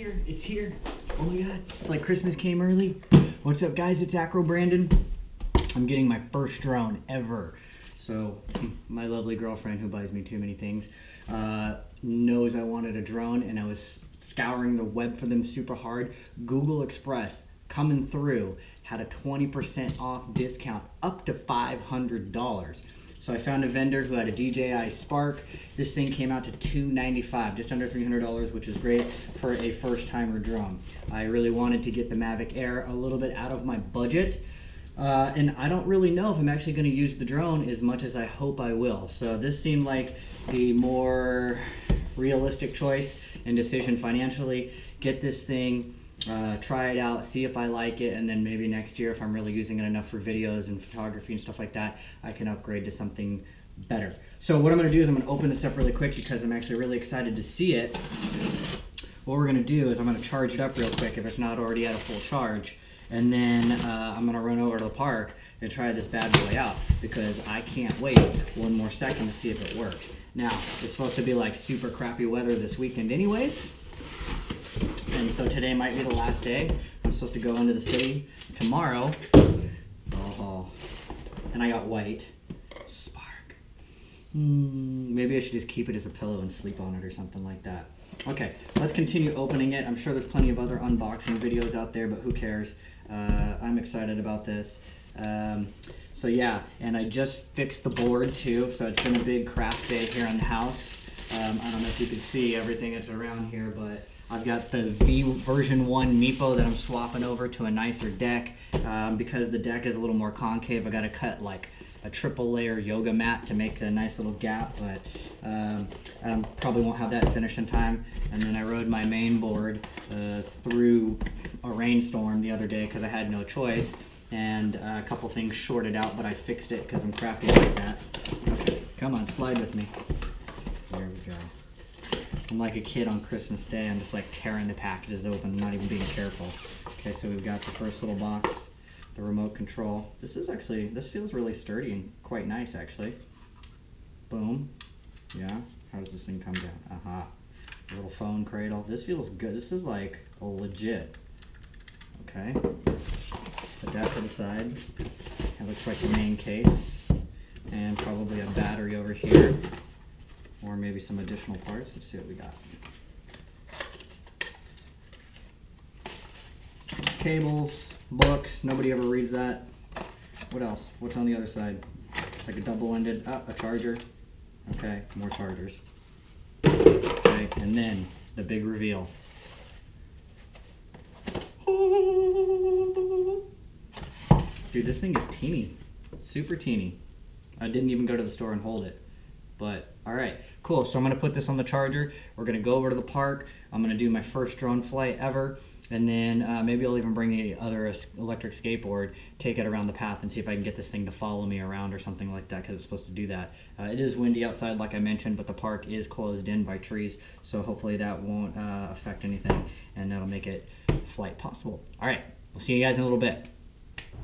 here. It's here. Oh my God. It's like Christmas came early. What's up, guys? It's Acro Brandon. I'm getting my first drone ever. So my lovely girlfriend, who buys me too many things, knows I wanted a drone, and I was scouring the web for them super hard. Google Express coming through had a 20% off discount up to $500. So I found a vendor who had a DJI Spark. This thing came out to $295, just under $300, which is great for a first-timer drone. I really wanted to get the Mavic Air a little bit out of my budget. And I don't really know if I'm actually going to use the drone as much as I hope I will. So this seemed like the more realistic choice and decision financially. Get this thing, try it out, see if I like it, and then maybe next year, if I'm really using it enough for videos and photography and stuff like that, I can upgrade to something better. So what I'm going to do is I'm going to open this up really quick because I'm actually really excited to see it. What we're going to do is I'm going to charge it up real quick if it's not already at a full charge. And then I'm going to run over to the park and try this bad boy out because I can't wait one more second to see if it works. Now, it's supposed to be like super crappy weather this weekend anyways. And so today might be the last day. I'm supposed to go into the city tomorrow. Oh, and I got white. Spark. Maybe I should just keep it as a pillow and sleep on it or something like that. Okay, let's continue opening it. I'm sure there's plenty of other unboxing videos out there, but who cares? I'm excited about this. So yeah, and I just fixed the board too, so it's been a big craft day here in the house. I don't know if you can see everything that's around here, but I've got the version 1 Meepo that I'm swapping over to a nicer deck. Because the deck is a little more concave, I gotta cut like a triple layer yoga mat to make a nice little gap, but I probably won't have that finished in time. And then I rode my main board through a rainstorm the other day because I had no choice, and a couple things shorted out, but I fixed it because I'm crafty like that. Okay, come on, slide with me. There we go. I'm like a kid on Christmas Day. I'm just like tearing the packages open, not even being careful. Okay, so we've got the first little box, the remote control. This feels really sturdy and quite nice actually. Boom. Yeah, how does this thing come down? Aha. A little phone cradle. This feels good. This is like legit. Okay. Put that to the side. That looks like the main case. And probably a battery over here. Or maybe some additional parts. Let's see what we got. Cables, books. Nobody ever reads that. What else? What's on the other side? It's like a double-ended, a charger. Okay, more chargers. Okay, and then the big reveal. Dude, this thing is teeny. Super teeny. I didn't even go to the store and hold it. But, alright, cool. So I'm going to put this on the charger. We're going to go over to the park. I'm going to do my first drone flight ever. And then maybe I'll even bring the other electric skateboard, take it around the path, and see if I can get this thing to follow me around or something like that, because it's supposed to do that. It is windy outside, like I mentioned, but the park is closed in by trees, so hopefully that won't affect anything, and that'll make it flight possible. All right, we'll see you guys in a little bit.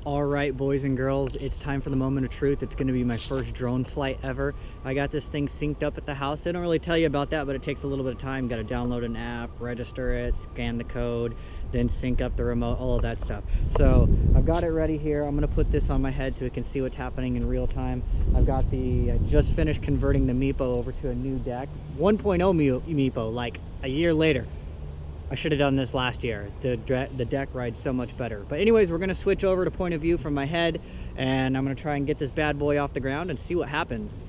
All right, boys and girls, it's time for the moment of truth. It's going to be my first drone flight ever. I got this thing synced up at the house. They don't really tell you about that, but it takes a little bit of time. Got to download an app, register it, scan the code, then sync up the remote, all of that stuff. So I've got it ready here. I'm going to put this on my head so we can see what's happening in real time. I've got I just finished converting the Meepo over to a new deck. 1.0 Meepo, like a year later. I should have done this last year. The deck rides so much better. But anyways, we're going to switch over to point of view from my head, and I'm going to try and get this bad boy off the ground and see what happens.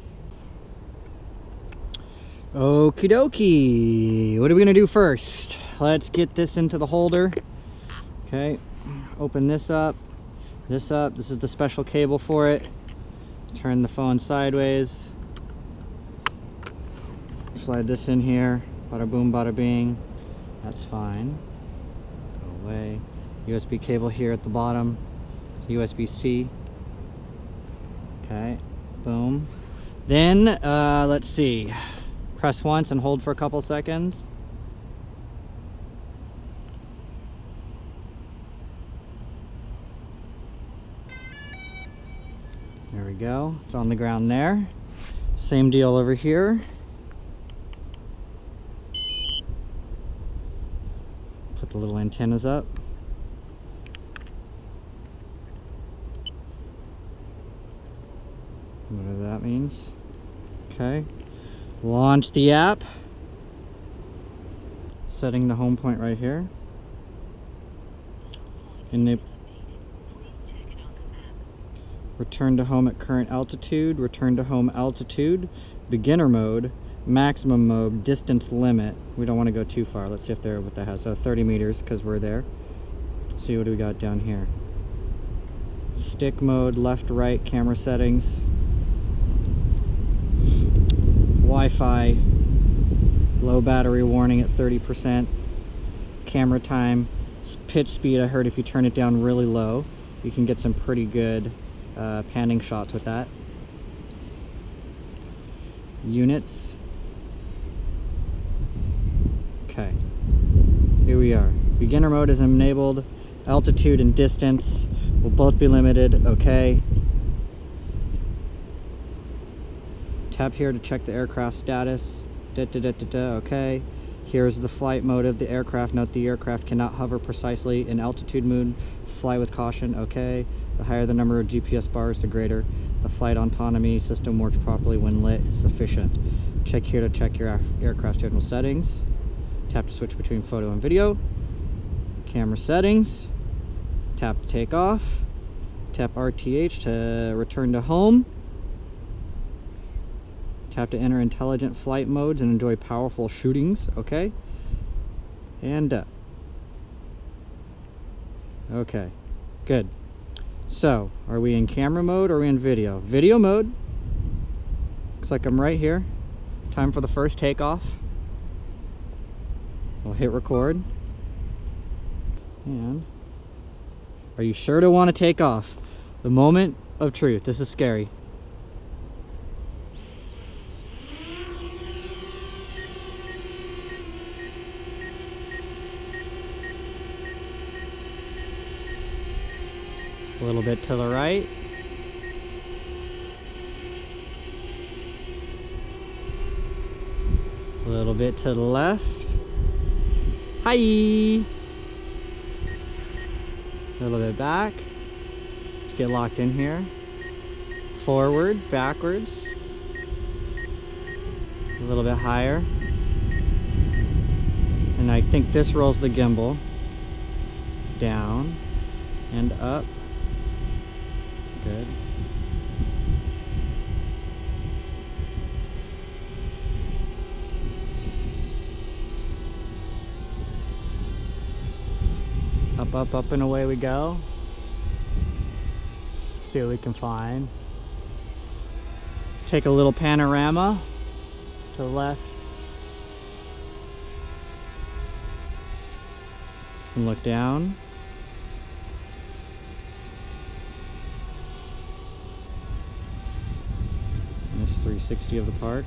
Okie dokie. What are we going to do first? Let's get this into the holder. Okay, open this up. This is the special cable for it. Turn the phone sideways. Slide this in here. Bada boom, bada bing. That's fine. Go away. USB cable here at the bottom. USB-C. Okay, boom. Then, let's see. Press once and hold for a couple seconds. There we go. It's on the ground there. Same deal over here. the little antennas up. Whatever that means. Okay. Launch the app. Setting the home point right here. And the return to home at current altitude, return to home altitude, beginner mode, maximum mode, distance limit. We don't want to go too far. Let's see if they're what that has. So 30 meters because we're there. See what do we got down here. Stick mode, left, right, camera settings, Wi-Fi, low battery warning at 30%, camera time, pitch speed. I heard if you turn it down really low, you can get some pretty good panning shots with that. Units. Okay, here we are. Beginner mode is enabled. Altitude and distance will both be limited. Okay. Tap here to check the aircraft status. Okay. Here's the flight mode of the aircraft. Note the aircraft cannot hover precisely in altitude mode. Fly with caution. Okay. The higher the number of GPS bars, the greater the flight autonomy system works properly when lit is sufficient. Check here to check your aircraft's general settings. Tap to switch between photo and video. Camera settings. Tap to take off. Tap RTH to return to home. Tap to enter intelligent flight modes and enjoy powerful shootings. Okay. And okay. Good. So, are we in camera mode or are we in video? Video mode. Looks like I'm right here. Time for the first takeoff. We'll hit record. And are you sure to want to take off? The moment of truth. This is scary. A little bit to the right. A little bit to the left. Hi! A little bit back. Let's get locked in here. Forward, backwards. A little bit higher. And I think this rolls the gimbal. Down and up. Good. Up, up, up, and away we go. See what we can find. Take a little panorama to the left. And look down. And this 360 of the park.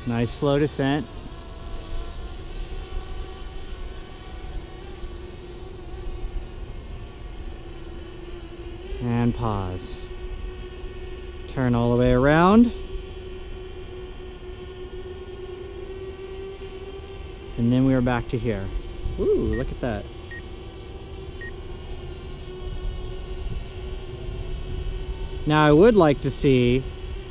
Nice slow descent. And pause. Turn all the way around. And then we are back to here. Ooh, look at that. Now I would like to see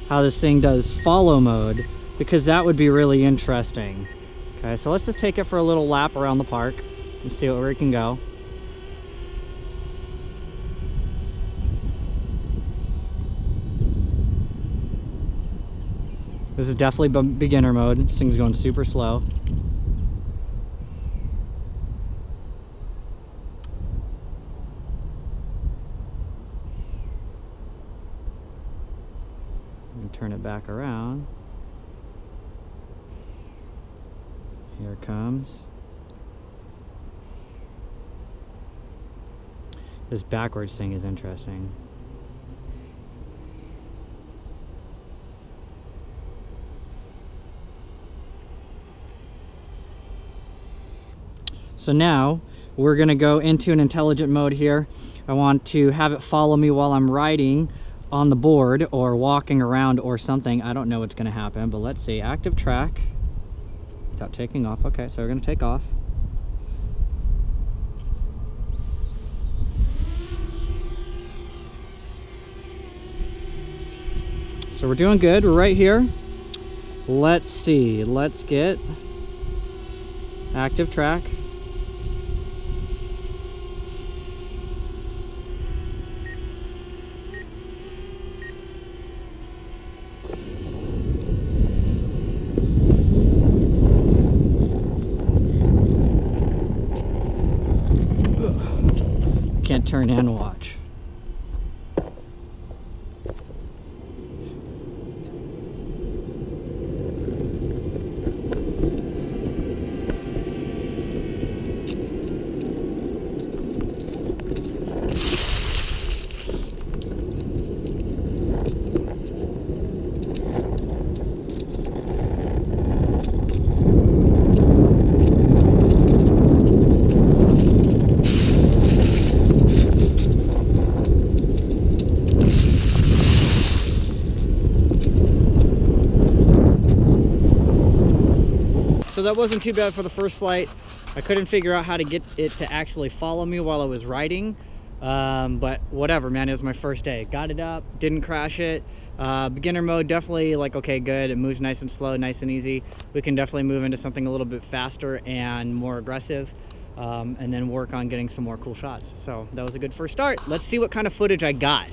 how this thing does follow mode, because that would be really interesting. Okay, so let's just take it for a little lap around the park and see where we can go. This is definitely beginner mode. This thing's going super slow. And turn it back around. Here it comes. This backwards thing is interesting. So now we're going to go into an intelligent mode here. I want to have it follow me while I'm riding on the board or walking around or something. I don't know what's going to happen, but let's see. Active track without taking off. Okay, so we're going to take off. So we're doing good. We're right here. Let's see. Let's get active track. Can't turn and watch. So that wasn't too bad for the first flight. I couldn't figure out how to get it to actually follow me while I was riding. But whatever, man, it was my first day. Got it up, didn't crash it. Beginner mode, definitely like, okay, good. It moves nice and slow, nice and easy. We can definitely move into something a little bit faster and more aggressive. And then work on getting some more cool shots. So that was a good first start. Let's see what kind of footage I got.